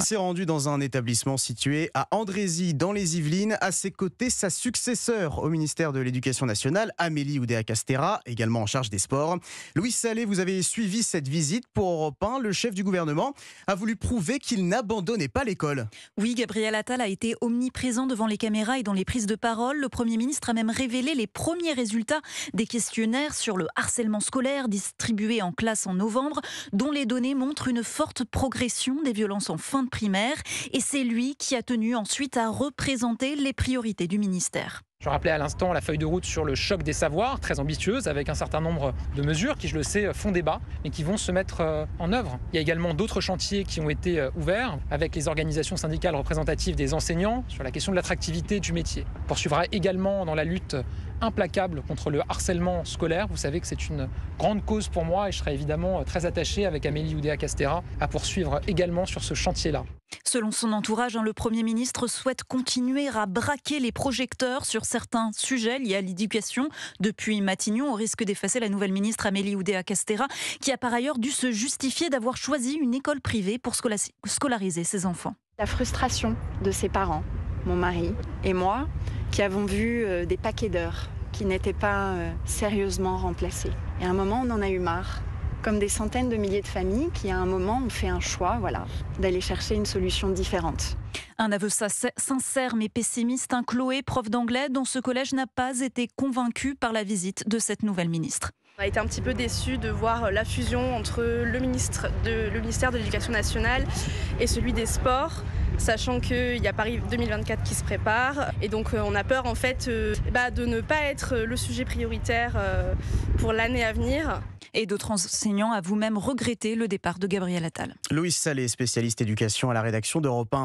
s'est rendu dans un établissement situé à Andrézy, dans les Yvelines. À ses côtés, sa successeur au ministère de l'Éducation nationale, Amélie Oudéa-Castéra, également en charge des sports. Louis Sallet, vous avez suivi cette visite pour Europe 1. Le chef du gouvernement a voulu prouver qu'il n'abandonnait pas l'école. Oui, Gabriel Attal a été omniprésent devant les caméras et dans les prises de parole. Le Premier ministre a même révélé les premiers résultats des questionnaires sur le harcèlement scolaire distribués en classe en novembre, dont les données montrent une forte progression des violences en fin de primaire. Et c'est lui qui a tenu ensuite à représenter les priorités du ministère. Je rappelais à l'instant la feuille de route sur le choc des savoirs, très ambitieuse, avec un certain nombre de mesures qui, je le sais, font débat, mais qui vont se mettre en œuvre. Il y a également d'autres chantiers qui ont été ouverts avec les organisations syndicales représentatives des enseignants sur la question de l'attractivité du métier. On poursuivra également dans la lutte implacable contre le harcèlement scolaire. Vous savez que c'est une grande cause pour moi et je serai évidemment très attaché avec Amélie Oudéa-Castéra à poursuivre également sur ce chantier-là. Selon son entourage, le Premier ministre souhaite continuer à braquer les projecteurs sur certains sujets liés à l'éducation depuis Matignon, au risque d'effacer la nouvelle ministre Amélie Oudéa-Castéra, qui a par ailleurs dû se justifier d'avoir choisi une école privée pour scolariser ses enfants. La frustration de ses parents, mon mari et moi, qui avons vu des paquets d'heures qui n'étaient pas sérieusement remplacées. Et à un moment, on en a eu marre. Comme des centaines de milliers de familles qui, à un moment, ont fait un choix, d'aller chercher une solution différente. Un aveu sincère mais pessimiste. Chloé, prof d'anglais dans ce collège, n'a pas été convaincue par la visite de cette nouvelle ministre. On a été un petit peu déçus de voir la fusion entre le ministère de l'Éducation nationale et celui des Sports, sachant qu'il y a Paris 2024 qui se prépare. Et donc on a peur en fait de ne pas être le sujet prioritaire pour l'année à venir. Et d'autres enseignants avouent même regretter le départ de Gabriel Attal. Louis Sallet, spécialiste éducation à la rédaction d'Europe 1.